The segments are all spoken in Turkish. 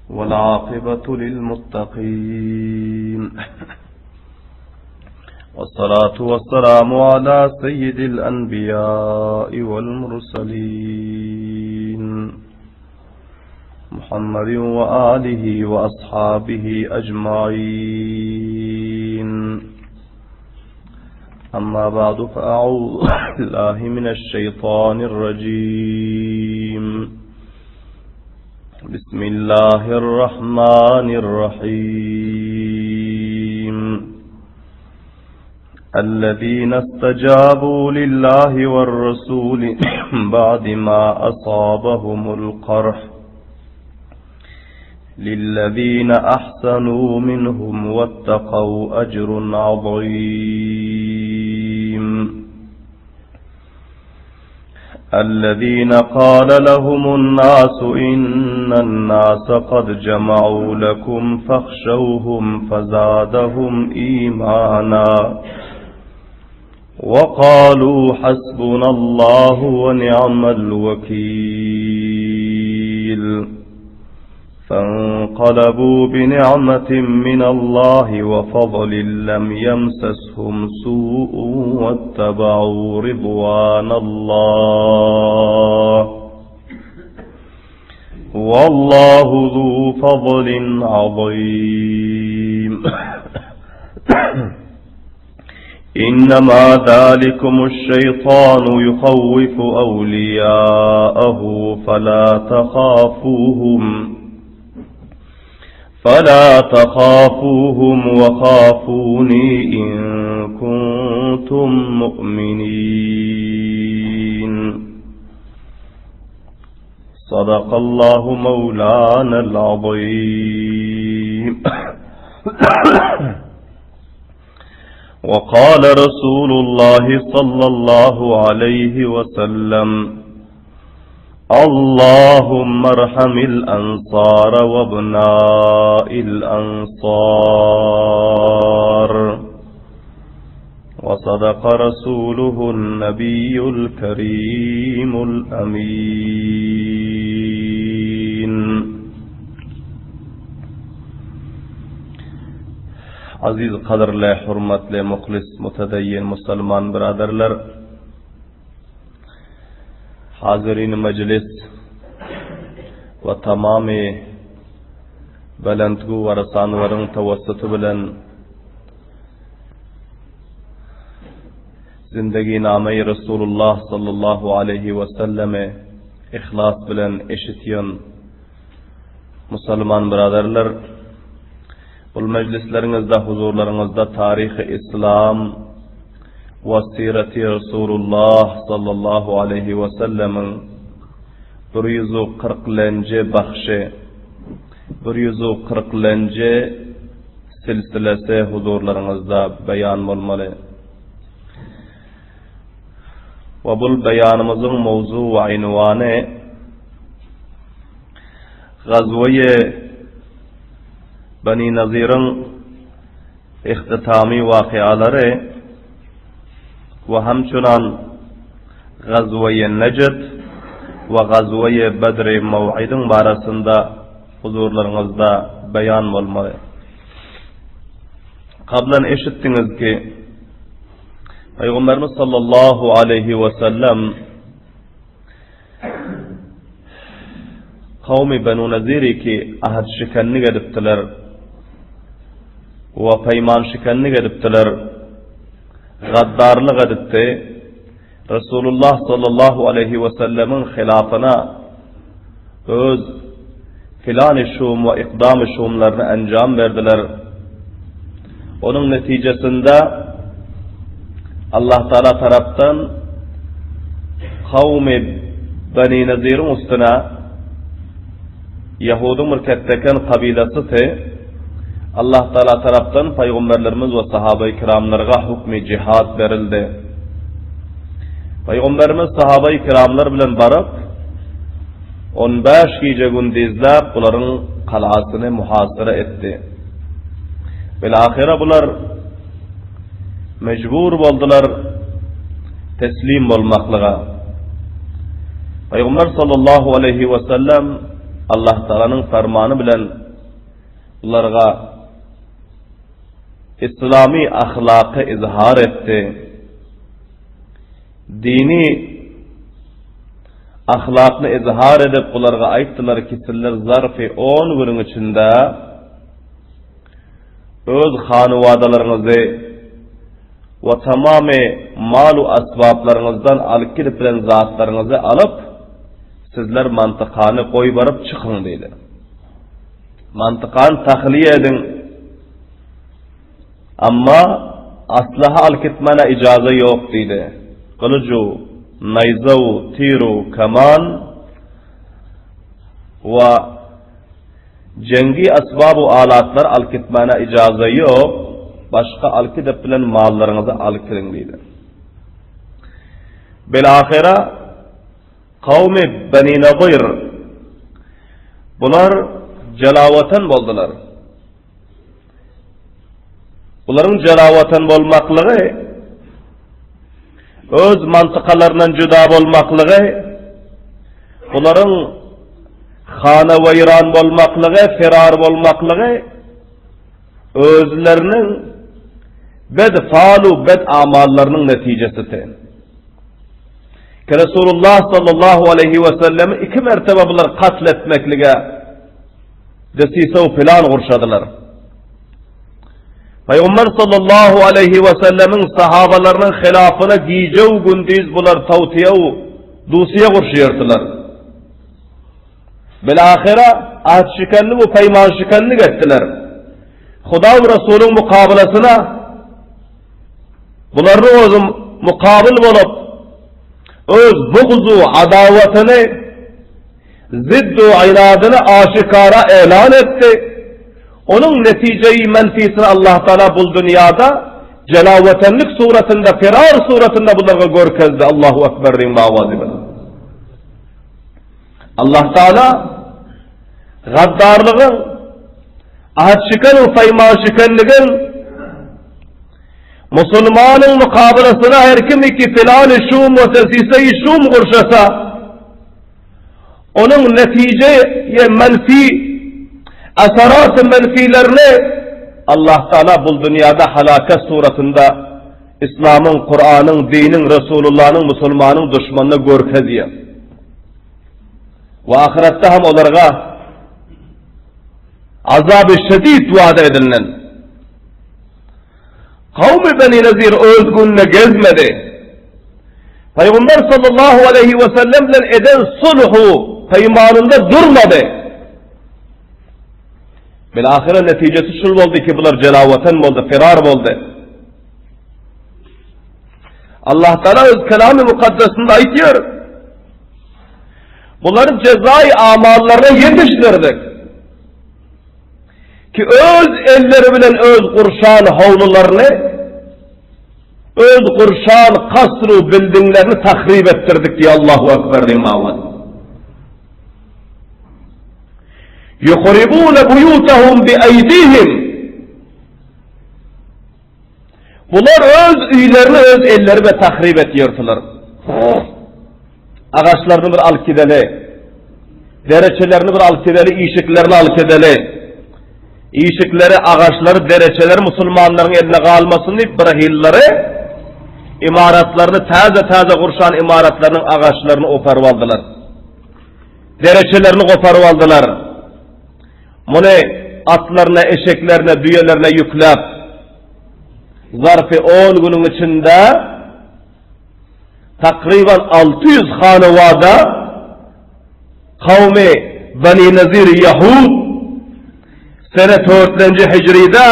والعاقبة للمتقين والصلاة والسلام على سيد الأنبياء والمرسلين محمد وآله وأصحابه أجمعين. أما بعد فأعوذ بالله من الشيطان الرجيم. بسم الله الرحمن الرحيم. الذين استجابوا لله والرسول بعد ما أصابهم القرح للذين أحسنوا منهم واتقوا أجر عظيم. الذين قال لهم الناس إن الناس قد جمعوا لكم فاخشوهم فزادهم إيمانا وقالوا حسبنا الله ونعم الوكيل. فانقلبوا بنعمة من الله وفضل لم يمسسهم سوء واتبعوا رضوان الله والله ذو فضل عظيم. إنما ذلكم الشيطان يخوف أولياءه فلا تخافوهم وخافوني إن كنتم مؤمنين. صدق الله مولانا العظيم. وقال رسول الله صلى الله عليه وسلم: اللهم ارحم الأنصار وابناء الأنصار. وصدق رسوله النبي الكريم الأمين. Aziz qadrli, hurmatli, muxlis, mutadayyin musulmon birodarlar, hazirin majlis va tamomi balandgu va rasonvaring tavassuti bilan zindagi namai Rasululloh sallallohu alayhi va sallam ixlos bilan eshitgan musulmon birodarlar, bu majlislaringizda, huzurlaringizda tarixi islom va sirati Rasululloh sallallohu alayhi va sallamning 140-chi baxshi, 140-chi silsilasi huzurlaringizda bayon bo'lmali. Va bu bayonimizning mavzu va unvoni G'azvoyi Bani Nazirning ixtitomiy voqealari va hamchunan G'azvoyi Najd va G'azvoyi Badr mav'iding barasida huzurlaringizda bayon bo'lmoqda. Qablan eshitdingizki, Payg'ambarimiz sallallohu alayhi va sallam qavmi Banu Naziriki ahad shikanniga debdilar va paymon shikanniga debdilar. Gaddarlık edipti. Resulullah sallallahu aleyhi ve sellemin hilafına öz filan-ı şum ve ikdam-ı şumlarını encam verdiler. Onun neticesinde Allah Teala taraftan kavmi Bani Nazir'in üstüne Yahud'un mürketteken kabilesi Allah Teala taraftan Peygamberlerimiz ve sahabe-i kiramlarga hukmi cihad verildi. Peygamberimiz sahabe-i kiramlar bilen barıp 15 gece gündüzlep bunların kalasını muhasara etti. Bilahire bular mecbur oldular teslim olmaklığa. Peygamber sallallahu aleyhi ve sellem Allah Taala'nın fermanı bilen ularga İslami ahlakı izhar etti. Dini ahlakını izhar edip ularga ayttılar ki sizler zarfi 10 günün içinde öz hanıvadalarınızı ve tamamı malu asbablarınızdan alıp gidip bilen zatlarınızı alıp sizler mantıkanı koy barıp çıkın deydi. Mantıkanı tahliye edin. Amma aslaha alıp gitmene icazı yok deydi. Kılıcu, nayzavu, tiru, kaman ve cengi asbabu alatlar alıp gitmene icazı yok. Başka alıp gidip bilen mallarınızı alıp gidin deydi. Bilahira kavmi Beni Nadir bular celavatan boldular. Buların celavatan bolmaklığı öz mantıkalarından cüda bolmaklığı, buların xana vayran bolmaklığı, firar bolmaklığı özlerinin bedfalu bed amallarının neticesidir. Ki Resulullah sallallahu aleyhi ve sellem 2 mertebe bular katletmeklige desise o plan kurşadılar. Peygamber sallallahu aleyhi ve sellemin sahabalarının hilafına giyeceğu gündüz bular tavtiyev dusiye kurşayırtılar. Bilahira ahd şikenli ve peyman şikenli ettiler. Huda ve Resulün mukabelasına buların özü mukabil bulup öz buğzu adavatını ziddu inadını aşikara elan etti. Onun neticeyi menfisini Allah Teala bu dünyada celavetenlik suretinde, firar suretinde bunları görkezdi. Allahu Ekber'in mavazibine. Allah Teala gaddarlığın, ahd şiken, fayman şikenliğin Müslümanın mukabelasına her kim ki filan-ı şum ve tesise-i şum kurşasa onun neticeye menfi esarat-ı menfilerini Allah Teala bu dünyada halaket suretinde İslam'ın, Kur'an'ın, dinin, Resulullah'ın, Müslüman'ın düşmanına görkeziyor. Ve ahirette hem onlara azab-ı şedid vaat edilen kavmi Beni Nadir özgünle gezmedi. Peygamber sallallahu aleyhi ve sellemle eden sulhu peymanında durmadı. Bilahire neticesi şul oldu ki bunlar celavaten oldu, firar oldu. Allah Teala öz kelam-ı mukaddesinde ayetiyor. Bunların cezai amallarına yetiştirdik. Ki öz elleri bilen öz kurşan havlularını, öz kurşan kasru bildinglerini tahrip ettirdik diye Allahu Ekber diye mavad. يُخْرِبُونَ بُيُوتَهُمْ بِأَيْدِيهِمْ Bunlar öz üylerini öz elleri ve tahrip ediyorlar. Ağaçlarını bir alkideli, dereçelerini bir alkideli, işiklerini alkideli, İşikleri, ağaçları, dereçeleri Müslümanların eline kalmasını İbrahilleri imaratlarını taze kurşan imaratlarının ağaçlarını oparvaldılar. Dereçelerini koparvaldılar. Bunu atlarına, eşeklerine, düyelerine yüklep zarfı 10 günün içinde takriben 600 hanevada kavmi Beni Nadir Yahud sene 4. Hicri'de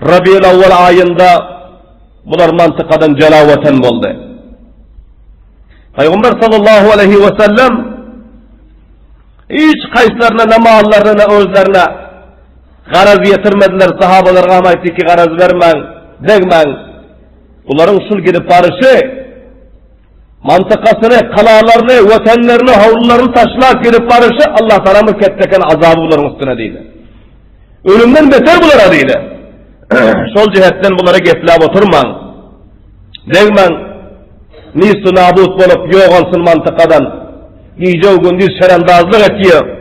Rabi'l Avval ayında bunlar mantıkadan celaveten oldu. Peygamber sallallahu aleyhi ve sellem hiç kayslarına, ne mallarına, ne özlerine garaz getirmediler. Sahabalarına ama etti ki garaz vermen, degmen. Bunların usul gidip barışı mantıkasını, kalalarını, vatenlerini, havlularını taşlak girip barışı Allah Teala mükemmel azabı bunların üstüne değil. Ölümden beter bunlara değil. Sol cihetten bunlara geplab oturman. Degmen nisu nabut bolup yok olsun mantıkadan. Gece gündüz şerandazlık ediyor.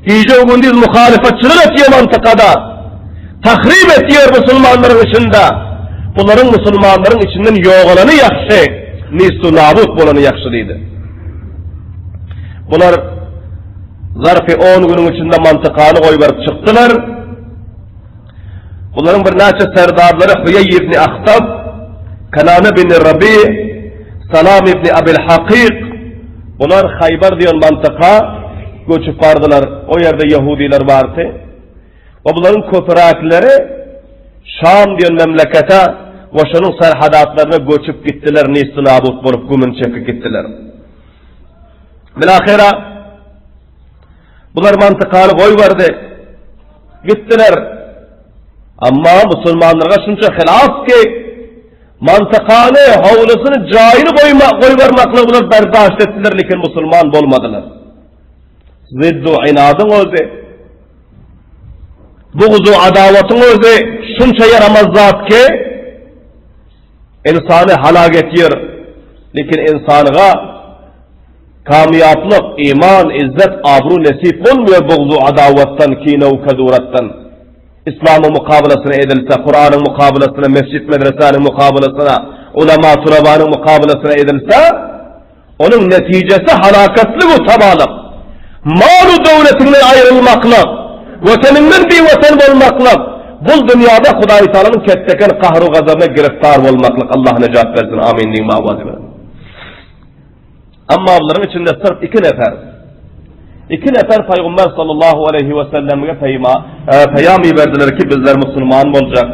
Gece gündüz muhalefetçilik ediyor mantıkada. Tahrip ediyor Müslümanların içinde. Bunların Müslümanların içinden yoğulanı yakşı. Nistu nabut bolanı yakşılıydı. Bunlar zarfı 10 günün içinde mantıkanı koyup çıktılar. Bunların bir neçe serdarları Huyey ibn Ahtab, Kanan ibn Rabi, Salam ibn Abil Hakik, bunlar Haybar diyen mantıka göçüp vardılar. O yerde Yahudiler vardı. Ve bunların köpürakleri Şam diyen memlekete ve şunun serhadatlarına göçüp gittiler. Nistu nabut bulup gümün çekip gittiler. Bilahira bunlar mantıkanı koyuverdi. Gittiler. Amma Müslümanlara şunca hilaf ki mantıkanı, havlusunu, cayını koyuvermakla bunlar berdaşt ettiler, lekin Müslüman olmadılar. Ziddu inadın özü, buğzu adavatın özü şunca yaramaz zat ki insanı halak ediyor. Lekin insanıga kamiyaplık, iman, izzet, abru nesip olmuyor buğzu adavattan, kine ve kadurattan. İslam'ın mukabelasına edilse, Kur'an'ın mukabelasına, mescid medresenin mukabelasına, ulema turabanın mukabelasına edilse, onun neticesi halakatlı ve tabalık. Malu devletinden ayrılmakla, vataninden bir vatan olmakla, bu dünyada Hudayi Teala'nın ketteken kahru gazabına giriftar olmakla, Allah necat versin, amin diyeyim mavazi verin. Ama bunların içinde sırf 2 nefer, 2 nefer Peygamber sallallahu aleyhi ve sellem'e peyami verdiler ki bizler Müslüman olacak.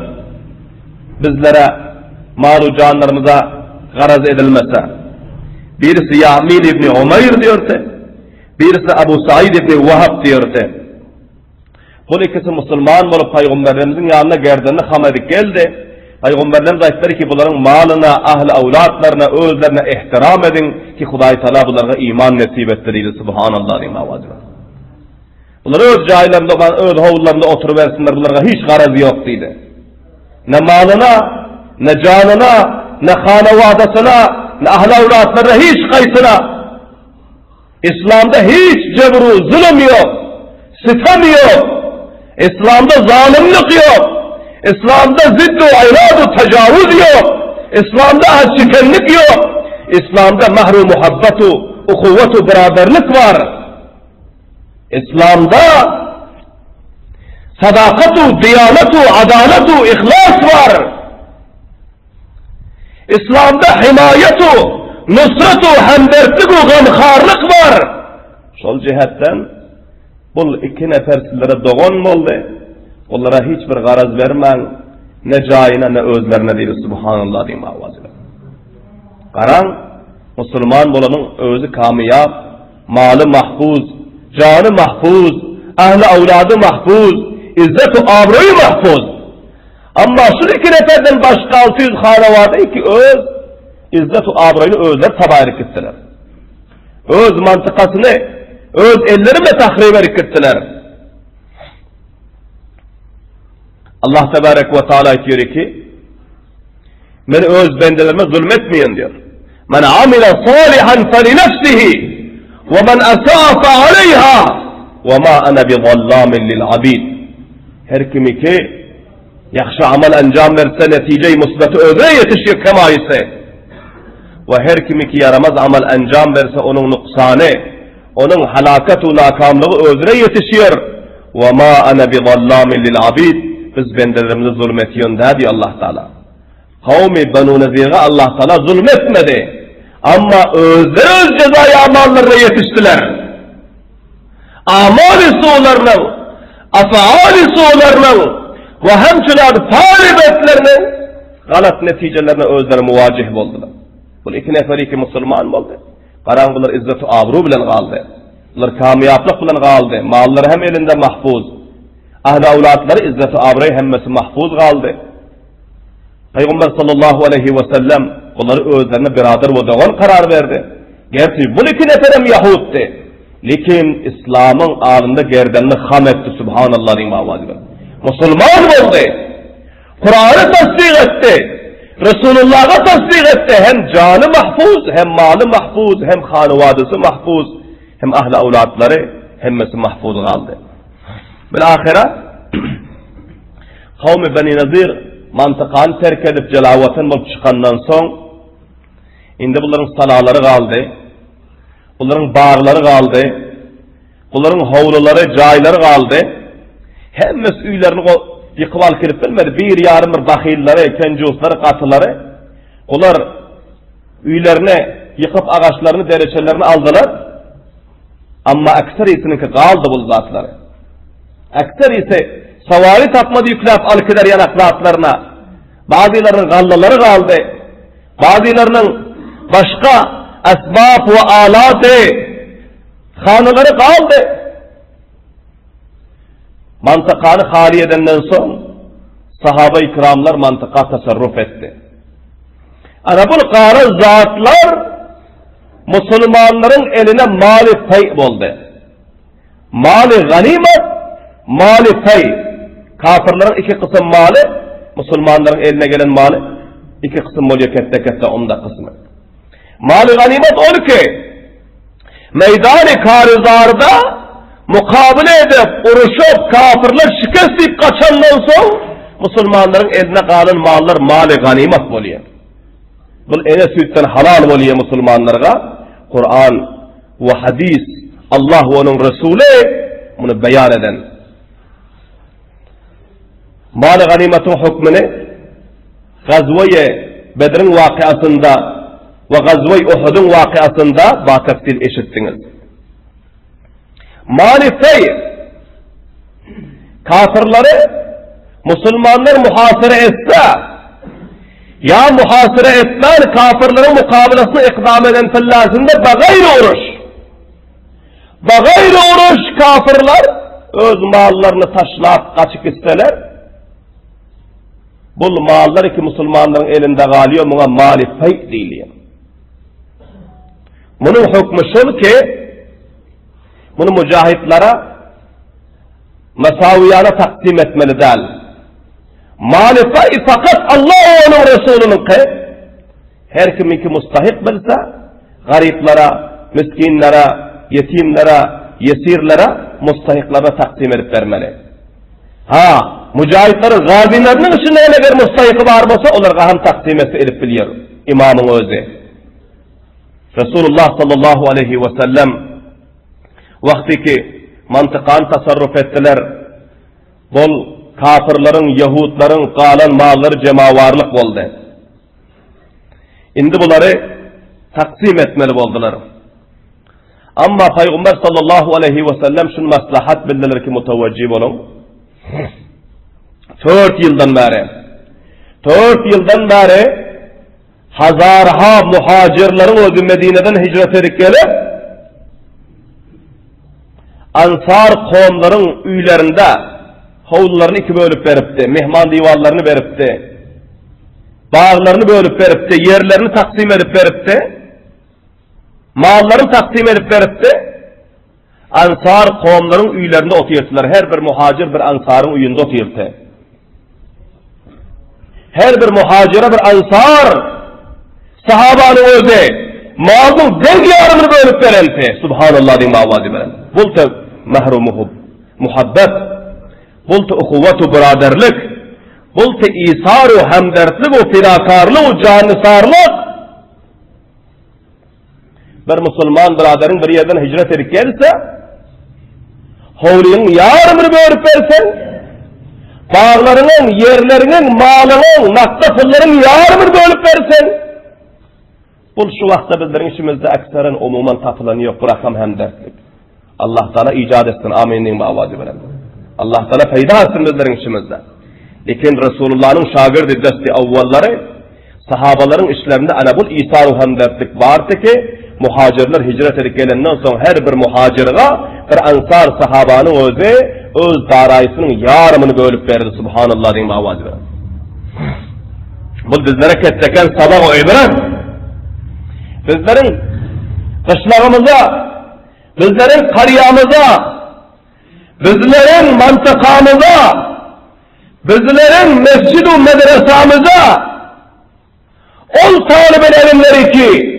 Bizlere malu canlarımıza garaz edilmese. Birisi Ya'min ibn Umayr diyordu. Birisi Abu Said ibn Vahab diyordu. Bu ikisi Müslüman olup Peygamberimizin yanına geldiğinde hamedik geldi. Peygamberlerimiz ayetleri ki bunların malına, ahli avlatlarına, özlerine ihtiram edin ki Hudayi Teala bunlara iman nesip ettiriydi. Subhanallah diyeyim avazı. Bunlar öz cahillerinde, öz havullarında oturuversinler, bunlara hiç garazı yok dedi. Ne malına, ne canına, ne hanevadasına, ne ahli avlatlarına, hiç kaysına. İslam'da hiç cebru, zulüm yok, sitem yok. İslam'da zalimlik yok. İslam'da ziddu ayradu tecavüz yok. İslam'da açıklık yok. İslam'da mahru muhabbatu, ukuvvetu beraberlik var. İslam'da sadakatu, diyanatu, adalatu, ihlas var. İslam'da himayetu, nusratu, hemdertliku, gamharlık var. Şol cihetten bu 2 nefer sizlere doğan oldu. Onlara hiçbir garaz vermen, ne cayına ne özlerine değil. Subhanallah diyeyim avazıyla. Karan, Müslüman olanın özü kamiyap, malı mahfuz, canı mahfuz, ahli avladı mahfuz, izzet-u abroyu mahfuz. Ama şu 2 neferden başka 600 hane ki öz, izzet-u abroyunu özler tabarik ettiler. Öz mantıkasını, öz ellerine tahrip ettiler. Allah Tebarek ve Teala diyor ki, men öz bendelerime zulmetmeyin diyor. Men amile salihan feli nefsihi ve men asa'a fe aleyha ve ma ana bi zallamin lil abid. Her kimi ki yaxşı amal ancam verse netice-i musbeti özre yetişiyor kema ise ve her kimi ki yaramaz amal ancam verse onun nuksanı, onun halakatu nakamlığı özre yetişiyor. Ve ma ana bi zallamin lil abid. Biz bendelerimize zulmetiyon dedi Allah Teala. Kavmi Banu Nezir'e Allah Teala zulmetmedi. Ama özleri öz cezai amallarına yetiştiler. Amali suğlarının, afaali suğlarının ve hemçiler talibetlerinin galat neticelerine özleri muvacih oldular. Bu 2 nefer 2 Müslüman oldu. Karangular izzet-u abru bilen kaldı. Bunlar kamiyaplık bilen kaldı. Malları hem elinde mahfuz. Ahli avlatları izzet-i abrayı hemmesi mahfuz kaldı. Peygamber sallallahu aleyhi ve sellem onları özlerine birader ve doğan karar verdi. Gerçi bu 2 neferim Yahud'ti. Lekin İslam'ın ağrında gerdenini ham etti. Subhanallah diyeyim avazı. Müslüman oldu. Kur'an'ı tasdik etti. Resulullah'a tasdik etti. Hem canı mahfuz, hem malı mahfuz, hem hanıvadısı mahfuz. hem ahli avlatları hemmesi mahfuz kaldı. Bilahira kavmi Beni Nazir mantıkanı terk edip celavatan bulup çıkandan son indi bunların salaları kaldı, bunların bağları kaldı, bunların hovluları, cayları kaldı. Hemmesi üylerini yıkıp al kirip bilmedi. Bir yarım bir bakilleri, kencusları, katıları. Onlar üylerine yıkıp ağaçlarını, dereçelerini aldılar. Ama ekserisininki kaldı bu zatları. Ekserisi savari tapmadı yüklep alkiler yanaklı atlarına. Bazılarının gallaları kaldı. Bazılarının başka esbab ve alatı hanıları kaldı. Mantıkanı hali edenden son sahabe-i kiramlar mantıka tasarruf etti. Ana bu kara zatlar Müslümanların eline mali fey oldu. Mali ganimet, mali fey. Kafirlerin iki kısım mali, Müslümanların eline gelen mali iki kısım oluyor, kette onda kısmı. Mali ganimet ol ki meydan-ı karizarda mukabele edip, uruşup, kafirler şikest deyip kaçandan sonra Müslümanların eline kalan mallar mali ganimet oluyor. Bu ene sütten halal oluyor Müslümanlara. Kur'an ve hadis, Allah ve onun Resulü bunu beyan eden. Mali ganimetin hükmünü Gazve-i Bedir'in vakıasında ve Gazve-i Uhud'un vakıasında bateftil eşittiniz. Mali fey, kafirleri Müslümanlar muhasere etse, ya muhasere etmen kafirlerin mukabilesine ikdam eden fillazinde bagayri uruş. Bagayri uruş kafirler öz mallarını taşlayıp kaçık isteler. Bu mallar ki Müslümanların elinde kalıyor, buna mali fey değil. Bunun hükmü şul ki bunu mücahitlere mesaviyana takdim etmeli değil. Mali fey fakat Allah ve onun Resulü'nün ki her kiminki mustahik bilse gariplere, miskinlere, yetimlere, yesirlere, mustahiklara takdim edip vermeli. Ha, mücahitlerin gazilerinin içinde ne bir mustahiki var olsa onlara hem takdim edip biliyor imamın özü. Resulullah sallallahu aleyhi ve sellem vaktiki mantıkan tasarruf ettiler. Bol kafirlerin, Yahudların kalan malları cemavarlık oldu. Indi bunları taksim etmeli oldular. Ama Peygamber sallallahu aleyhi ve sellem şun maslahat bildiler ki mutevecih olun. 4 yıldan beri hazarha muhacirlerin özü Medine'den hicret edip gelip Ansar kavimlerin üylerinde havlularını iki bölüp veripti, mehman divarlarını veripti, bağlarını bölüp veripti, yerlerini taksim edip veripti, mallarını taksim edip veripti. Ansar kavimlerin üylerinde otuyordular. Her bir muhacir bir ansarın üyünde otuyordu. Her bir muhacire bir ansar sahabanın özü malın deg yarımını bölüp verildi. Subhanallah diyeyim avazi veren. Bultu mehrumuhub, muhabbet, bultu uhuvvetu biraderlik, bultu isaru hemdertlik ve fidakarlık ve canisarlık. Bir Müslüman biraderin bir yerden hicret edip gelirse havlinin yarımını bölüp versen, bağlarının, yerlerinin, malının, nakta pulların yarımını bölüp versen, bu şu vakta bizlerin işimizde ekseren umuman tapılanıyor, bırakam hemdertlik. Allah Teala icat etsin, aminliğin avazi veren. Allah Teala fayda etsin bizlerin işimizde. Lakin Resulullah'ın şagirdi desti avvalları, sahabaların işlerinde ana bu isaru hemdertlik vardı ki, muhacirler hicret edip gelenden sonra her bir muhacirga bir ansar sahabanın özü öz darayısının yarımını bölüp verdi. Subhanallah diyeyim avazi veren. Bu bizlere ketteken sabah o ibret. Bizlerin kışlarımıza, bizlerin kariyamıza, bizlerin mantıkamıza, bizlerin mescid-u medresamıza, 10 talib-i ilimleri ki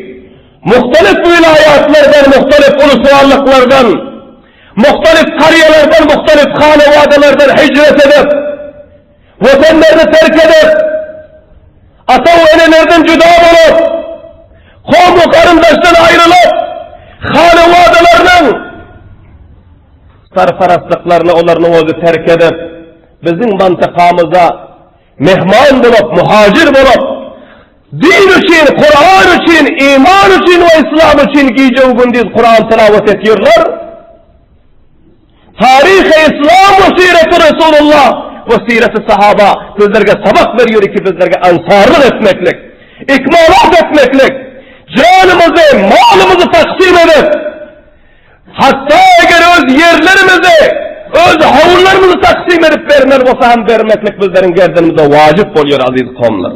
muhtelif vilayetlerden, muhtelif ulusallıklardan, muhtelif kariyelerden, muhtelif hanevadelerden hicret edip, vatanlarını terk edip, ata ve enelerden cüda olup, kavmu karındaştan ayrılıp, hanevadelerinin sarparastlıklarını onların özü terk edip, bizim mantıkamıza mehman bulup, muhacir bulup, din için, Kur'an için, iman için ve İslam için giyeceği gündüz Kur'an tilavet ediyorlar. Tarih-i İslam ve siret-i Resulullah ve siret-i sahaba bizlerge sabak veriyor ki bizlerge ansarlık etmeklik, ikmalat etmeklik, canımızı, malımızı taksim edip, hatta eğer öz yerlerimizi, öz havullarımızı taksim edip vermek olsa hem vermeklik bizlerin gerdanımıza vacip oluyor aziz kavimler.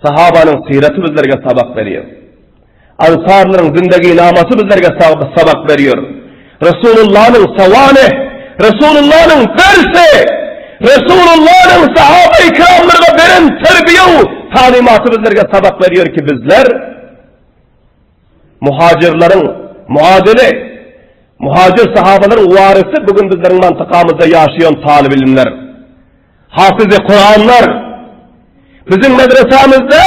Sahabanın sireti bizlerge sabak veriyor. Ansarların zindagi naması bizlerge sabak veriyor. Resulullah'ın savane, Resulullah'ın dersi, Resulullah'ın sahabe-i kiramlarına veren terbiye talimatı bizlerge sabak veriyor ki bizler muhacirlerin muadili, muhacir sahabaların varisi bugün bizlerin mantıkamızda yaşayan talib ilimler, hafız-ı Kur'anlar, bizim medresemizde,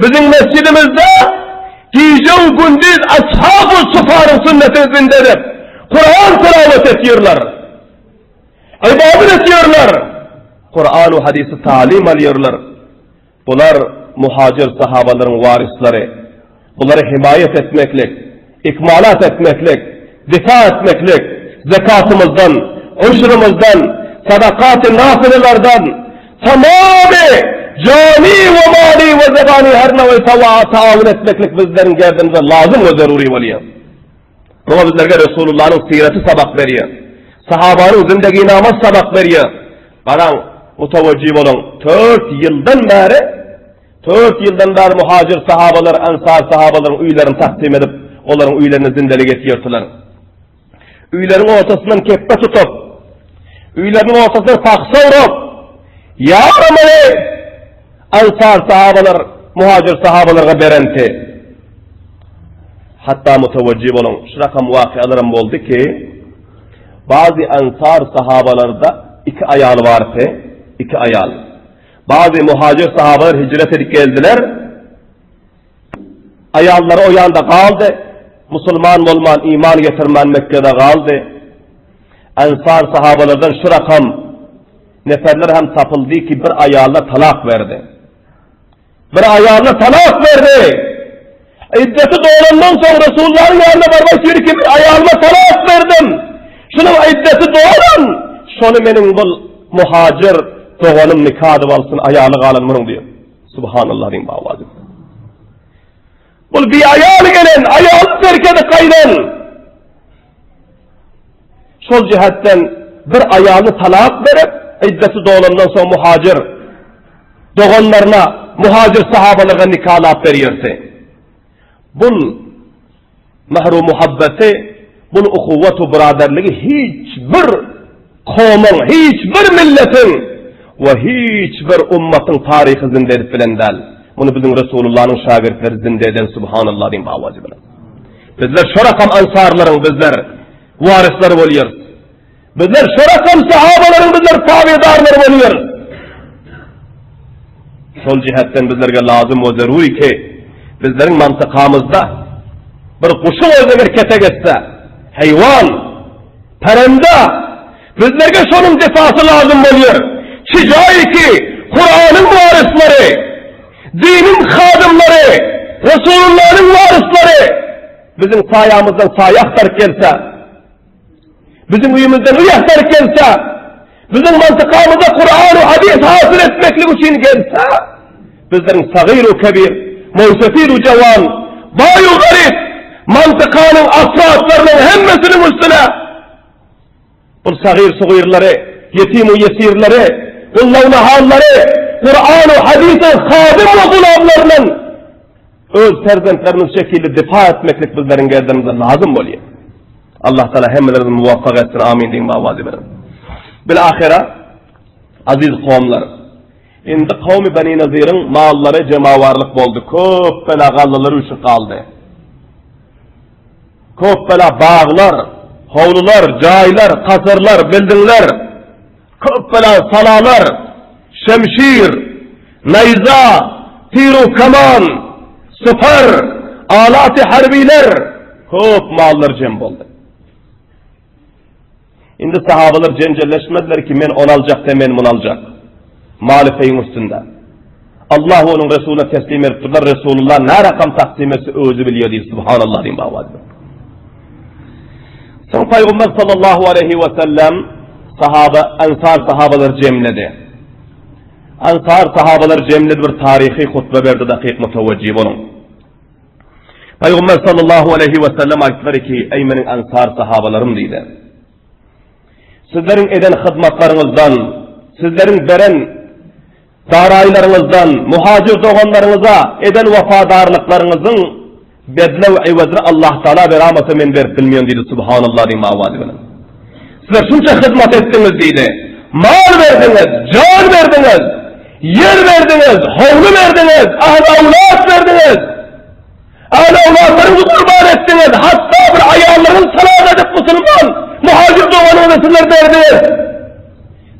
bizim mescidimizde giyeceği gündüz ashab-ı sufarın sünnetini zindedir. Kur'an tilavet ediyorlar. İbadet ediyorlar. Kur'an-ı hadisi talim alıyorlar. Bunlar muhacir sahabaların varisleri. Bunları himayet etmeklik, ikmalat etmeklik, difa etmeklik, zekatımızdan, uşrumuzdan, sadakat-ı nafilelerden, tamamı cani ve mali ve zebani her nevi taavun etmeklik bizlerin gerdimize lazım ve zaruri veliyor. Ama bizlerge Resulullah'ın sireti sabak veriyor. Sahabanın zindagi namaz sabak veriyor. Bana mutavacib olun. 4 yıldan beri muhacir sahabalar, ensar sahabaların üylerini takdim edip, onların üylerini zindeli getiriyorlar. Üylerin ortasından keppe tutup, üylerin ortasından saksa vurup, yaramalı ensar sahabalar, muhacir sahabalarga berenti. Hatta mutavacib olun. Şuraka muvakialarım oldu ki, bazı ensar sahabalarda 2 ayal vardı, 2 ayal. Bazı muhacir sahabalar hicret edip geldiler. Ayalları o yanda kaldı. Müslüman olman, iman getirmen Mekke'de kaldı. Ensar sahabalardan şu rakam neferler hem tapıldı ki bir ayağına talak verdi. Bir ayağına talak verdi. İddeti doğulandan sonra Resulullah'ın yanına varmak diyor ki bir ayağına talak verdim. Şunun iddeti doğulan, şunu benim bu muhacir doğanım nikadı valsın ayağını kalın bunun diyor. Subhanallah diyeyim bağvacım. Bu bir ayağını gelen, ayağını terkede kayden. Şol cihetten bir ayağını talak verip, iddeti doğulandan sonra muhacir doğanlarına, muhacir sahabalarına nikahlat veriyorsa. Bun mehru muhabbeti, bun ukuvvetu biraderliği hiçbir kavmin, hiçbir milletin ve hiçbir ummetin tarihi zinde edip bilen değil. Bunu bizim Resulullah'ın şagirdleri zinde eden subhanallah diyeyim bağvacı bilen. Bizler şu rakam ansarların bizler varisleri oluyor. Bizler şu rakam sahabaların bizler tabidarları oluyor. Sol cihetten bizlerge lazım ve zaruri ki bizlerin mantıkamızda bir kuşun özü bir kete geçse, hayvan, perende, bizlerge şunun defası lazım oluyor. Şicai ki Kur'an'ın varisleri, dinin hadimleri, Resulullah'ın varisleri bizim sayamızdan sayah terk gelse, bizim uyumuzdan uyah terk gelse, bizim mantıkamıza Kur'an-ı hadis hasıl etmeklik için gelse, bizlerin sagir-u kebir, mevsefir-u cevan, bayu garip, mantıkanın asratlarının hemmesinin üstüne, bu sagir sugirleri, yetim-u yesirleri, kullavna halleri, Kur'an-ı hadisin hadim ve kulağlarının öz serzentlerinin şekilde difa etmeklik bizlerin gerdimize lazım oluyor. Allah Teala hemmelerini muvaffak etsin. Amin deyin bağvazı benim. Bilahire aziz kavimler, indi kavmi Beni Nazir'in malları cemavarlık oldu. Köp belagalıları üşü kaldı. köp bela bağlar, hovlular, caylar, kasırlar, bildingler, köp bela salalar, şemşir, neyza, tiru kaman, süper, alat-ı harbiler, köp mallar cem boldu. Indi sahabalar cencelleşmediler ki men on alacak da men bunu alacak. Malifeyin üstünde. Allah onun Resulüne teslim ettiler. Resulullah ne rakam taksim etse özü biliyor diye. Subhanallah diyeyim bağladı. Sonra Peygamber sallallahu aleyhi ve sellem Ensar sahabalar cemledi. Ensar sahabalar cemledi bir tarihi hutbe verdi dakik mutevecih onun. Peygamber sallallahu aleyhi ve sellem ayetleri ki ey menin Ensar sahabalarım dedi. Sizlerin eden hizmetlarınızdan, sizlerin veren daraylarınızdan, muhacir doğanlarınıza eden vafadarlıklarınızın bedlev evazını Allah Teala beramasa men verip bilmiyon dedi. Subhanallah diyeyim avadi benim. Sizler şunca hizmet ettiniz dedi. Mal verdiniz, can verdiniz, yer verdiniz, hovlu verdiniz, ahl-avlat verdiniz. Ahl-avlatlarınızı kurban ettiniz. Hatta bir ayağlarını salat edip Müslüman muhacir doğanınızı sizler verdiniz.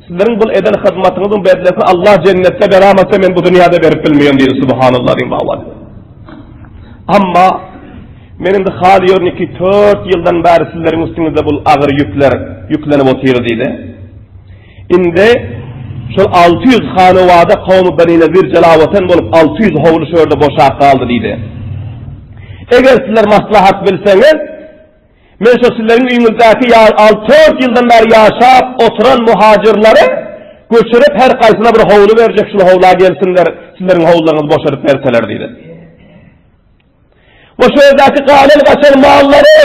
Sizlerin bu eden hizmetinizin bedlesi Allah cennette beramasa men bu dünyada verip bilmiyorum diye. Subhanallah diyeyim bağladı. Ama benim de haliyor ki 4 yıldan beri sizlerin üstünüzde bu ağır yüklenip oturuyor dedi. Indi şu 600 hanuvada kavmi Beni Nezir celaveten bulup 600 hovlu şöyle boşa kaldı dedi. Eğer sizler maslahat bilseniz men şu sizlerin üyünüzdeki 4 yıldan beri yaşayıp oturan muhacirleri göçürüp her kaysına bir hovlu verecek, şu hovluğa gelsinler, sizlerin hovlularınızı boşarıp verseler dedi. Bu şöydeki galil kaçan malları,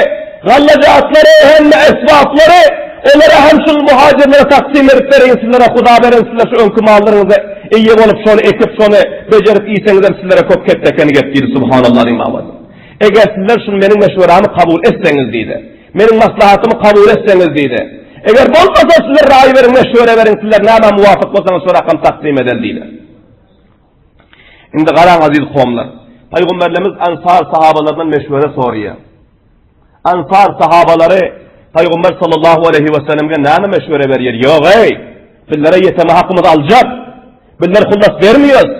gallacaatları, hem de esvapları, onlara hem şu muhacirlere taksim edip verin, sizlere huda verin, sizler şu önkü mallarınızı iyi olup şunu ekip şunu becerip iyisenizler sizlere kop kettekeni getirdi. Subhanallah imamı. Eğer sizler şunu benim meşvuramı kabul etseniz deydi. Benim maslahatımı kabul etseniz deydi. Eğer olmasa sizler ray verin, meşvure verin, sizler neyme muvafık olsanız sonra rakam takdim edin deydi. Şimdi garan aziz kavimler. Peygamberlerimiz Ensar sahabalarından meşvure soruyor. Ensar sahabaları Peygamber sallallahu aleyhi ve sellem'e neyme meşvure veriyor? Yok ey! Bizlere yeteme hakkımızı alacak. Bizler kullas vermiyoruz.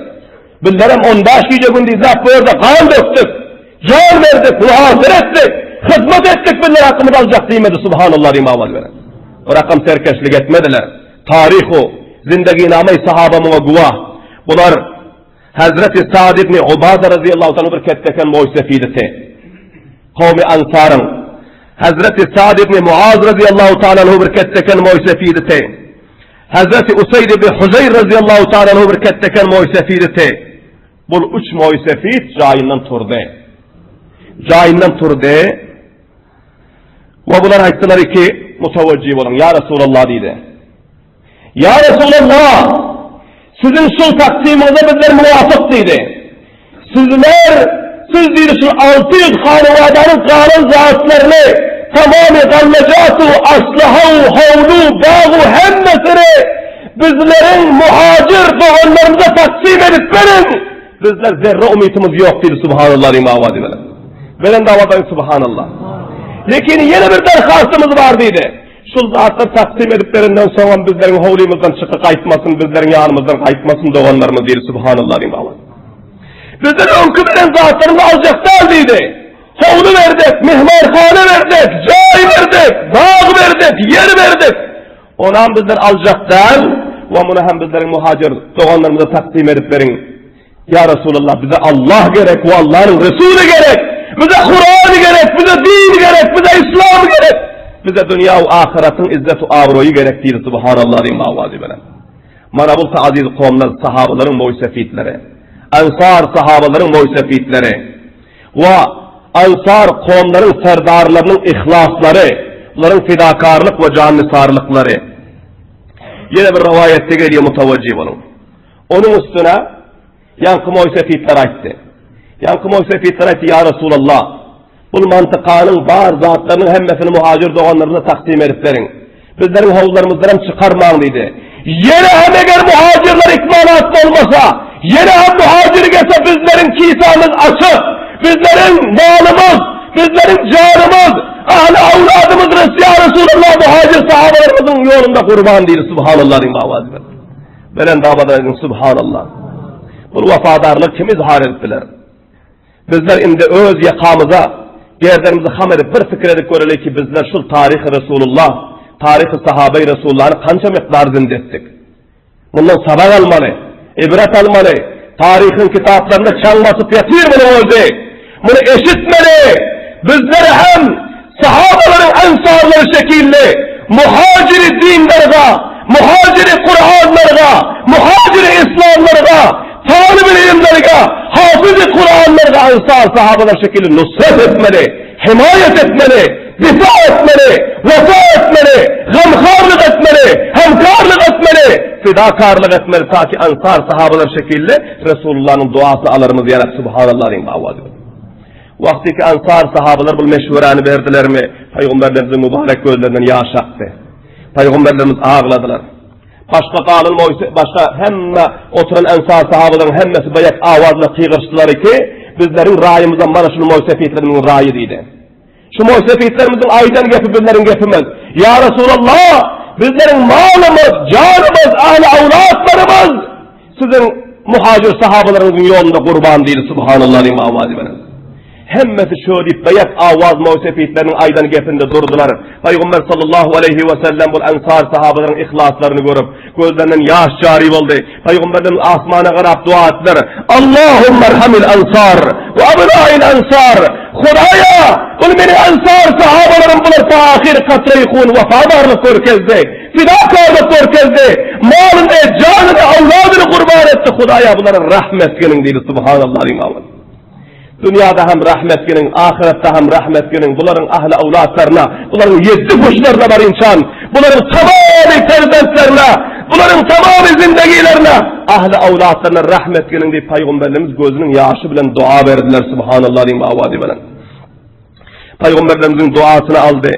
Bizlere 15 gece gün dizap böyle kan döktük. Can verdik, muhasır ettik, hizmet ettik, bizler hakkımızı alacak demedi. Subhanallah imamı veren. O rakam serkeşlik etmediler. Tarih o, zindagi-namı sahabamına guvah. Bunlar Hazreti Sa'd ibn Ubada radıyallahu anh bir ketteken muysefideti. Kavmi Ansar'ın. Hazreti Sa'd ibn Muaz radıyallahu anh bir ketteken muysefideti. Hazreti Usayd ibn Huzeyr radıyallahu anh bir ketteken muysefideti. Bu 3 muysefid cayından turdu. Cayından turdu. Ve bunlar ayettiler ki mutavacih olun. Ya Resulallah dedi. Ya Resulallah sizin şu taksiminize bizler muvafık dedi. Siz dedi şu 600 hanevadanın kanun zatlarını tamamı gallacatu, aslahav, havlu, bağı hemmesini bizlerin muhacir doğanlarımıza taksim edip verin. Bizler zerre umutimiz yok dedi. Subhanallah imam vadimeler. Veren davadayım subhanallah. Lakin yine bir derhastımız var dedi. Şu zatlar taksim ediplerinden sonra bizlerin hovlimizden çıkıp kayıtmasın, bizlerin yanımızdan kayıtmasın doğanlarımız dedi. Subhanallah imam. Bizlerin önküden zatlarını alacaklar dedi. Hovlu verdik, mihmarhane verdik, cay verdik, dağ verdik, yer verdik. Ona bizler alacaklar ve bunu hem bizlerin muhacir doğanlarımıza takdim ediplerin. Ya Resulallah bize Allah gerek ve Allah'ın Resulü gerek. Bize Kur'an gerek, bize din gerek, bize İslam gerek. Bize dünya ve ahiretin izzet-u avroyu gerek değil. Subhanallah diyeyim avvazi bana. Manabul aziz kavimler sahabaların muysefitleri. Ensar sahabaların muysefitleri. Ve Ensar kavimlerin serdarlarının ihlasları. Bunların fidakarlık ve cannisarlıkları. Yine bir rivayette geliyor mutavacih olun. Onun üstüne yankı muysefitler aitti. Yankı muysefitler aitti ya Resulallah. Bu mantıkanın bazı zatlarının hemmesini muhacir doğanlarına takdim ediplerin. Bizlerin havuzlarımızdan çıkarmağın dedi. Yine hem eğer muhacirler ikmalat olmasa, yine hem muhacir gelse bizlerin kisamız açık, bizlerin malımız, bizlerin canımız, ahli avladımız ya Resulullah muhacir sahabelerimizin yolunda kurban değil. Subhanallah imavazi. Belen davada subhanallah. Bu vafadarlık kim izhar ettiler? Bizler indi öz yakamıza, yerlerimizi ham edip bir fikir edip görelim ki bizler şu tarih-i Resulullah, tarih-i sahabe-i Resulullah'ı kança miktar zindettik. Bundan sabah almalı, ibret almalı, tarihin kitaplarında çan basıp yatır bunu oldu. Bunu eşitmeli. Bizler hem sahabelerin ensarları şekilli, muhaciri dinlerine, muhaciri Kur'anlarına, muhaciri İslamlarına, talib-i ilimlerine, hafız-ı Kur'anlarına ensar sahabeler şekilli nusret etmeli, himayet etmeli, difa etmeli, vefa etmeli, gamkarlık etmeli, hemkarlık etmeli, fidakarlık etmeli ta ki ensar sahabeler şekilli Resulullah'ın duası alırımız yanak subhanallah'ın bağvadı. Vaktiki ensar sahabeler bu meşhuranı verdiler mi? Peygamberlerimizin mübarek gözlerinden yaş aktı. Peygamberlerimiz ağladılar. Başka hemme oturan ensar sahabelerin hemmesi bayak avazla kıygırıştılar ki bizlerin rayımızdan bana şunu muysefiyetlerimizin rayı deydi. Şu muysefiyetlerimizin aydan gepi bizlerin gepimiz. Ya Resulallah bizlerin malımız, canımız, ahli avlatlarımız sizin muhacir sahabelerinizin yolunda kurban değil. Subhanallah imavazi benim. Hemmesi şöyle deyip bayak avaz muysefiyetlerinin aydan gepinde durdular. Peygamber sallallahu aleyhi ve sellem bu ensar sahabelerin ihlaslarını görüp gözlerinden yaş cari oldu. Peygamber'in asmana qarab dua ettiler. Allahümme erhamil ensar ve abna'il ensar. Hudaya ul meni ensar sahabelerin bular tahir katreyi kun vefadarlık körkezdi. Fidakarlık körkezdi. Malını, canını, avladını kurban etti. Hudaya bunların rahmet gelin değil. Subhanallah imamın. Dünyada hem rahmet gelin, ahirette hem rahmet gelin. Bunların ahli avlatlarına, bunların 7 kuşlarına var insan. Bunların tamamı terzentlerine, bunların tamamı zindegilerine, ahli avlatlarına rahmet gelin diye Peygamberlerimiz gözünün yaşı bilen dua verdiler. Subhanallah imavadi bilen. Peygamberlerimizin duasını aldı.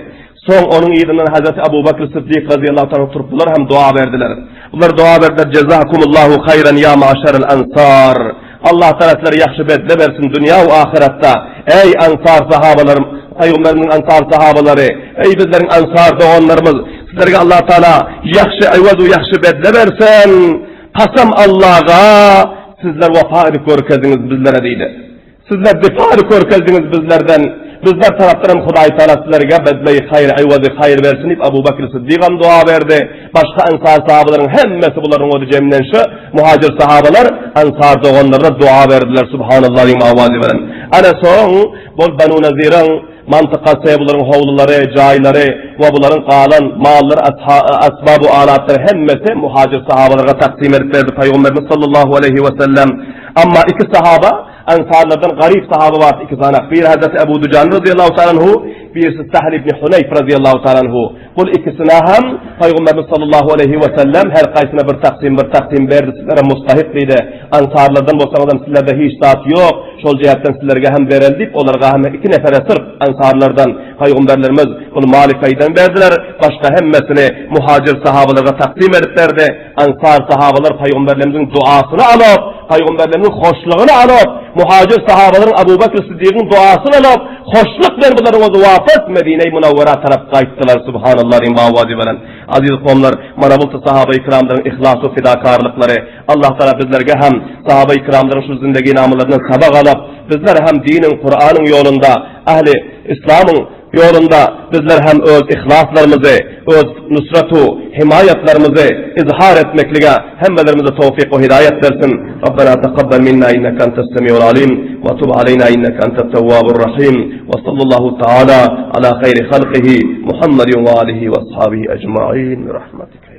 Son onun iyidinden Hazreti Ebu Bakr Sıddık radıyallahu anh turptular hem dua verdiler. Bunlar dua verdiler. Cezakumullahu hayran ya maşerel ensar. Allah tarafları yakşı bedle versin dünya ve ahirette. Ey ensar sahabalarım, Peygamberinin ensar sahabaları, ey bizlerin ensar doğanlarımız, sizlerge Allah Teala yakşı ayvazu yakşı bedle versin. Kasam Allah'a sizler vefa'ını körkeziniz bizlere deydi. Sizler difa'ını körkeziniz bizlerden. Bizler taraftarım Huday Teala sizlerge bedleyi hayır, ayvazu hayır versin deyip Ebu Bakr Sıddık'ın dua verdi. Başka ensar sahabaların hemmesi bunların o ceminden şu muhacir sahabalar ensar doğanlarına dua verdiler. Subhanallah imavazi veren. Ana son bol Banu Nazir'in mantıkası bunların hovluları, cayları ve bunların kalan malları, asbab-ı alatları hemmesi muhacir sahabalara takdim ettilerdi Peygamberimiz sallallahu aleyhi ve sellem. Ama iki sahaba ensarlardan garip sahaba var iki tane. Bir Hazreti Ebu Ducan radıyallahu ta'ala anhu, birisi Sahl ibn Hunayf radıyallahu ta'ala anhu. Bu ikisine hem Peygamberimiz sallallahu aleyhi ve sellem her kaysına bir takdim verdi. Sizlere mustahikliydi. Ensarlardan bolsanızdan sizlerde hiç dağıt yok. Şol cihetten sizlerge hem verildik. Onlarga hem iki nefere sırf ensarlardan Peygamberlerimiz bunu malikayden verdiler. Başka hemmesini muhacir sahabalara takdim ettilerdi. Ensar sahabalar Peygamberlerimizin duasını alıp, Peygamberlerimizin hoşluğunu alıp, muhacir sahabaların Ebu Bakr Sıddık'ın duasını alıp, hoşluk verdiler o duafet Medine-i Münevvera taraf kayıttılar. Subhanallah imavazi veren. Aziz komlar, manavultu sahabe-i kiramların ihlas-ı fidakarlıkları, Allah Teala bizlerge hem sahabe-i kiramların şu zindagi namılarından sabak alıp, bizler hem dinin, Kur'an'ın yolunda, ahli İslam'ın yolunda bizler hem öz ihlaslarımızı, öz nusratu, himayetlerimizi izhar etmeklige hemmelerimize tevfik ve hidayet versin. Rabbena taqabbal minna innaka entas semiul alim ve tub aleyna innaka entat tevvabur rahim ve sallallahu taala ala hayri halqihi Muhammedin ve alihi ve ashabihi ecmaîn bi rahmetik.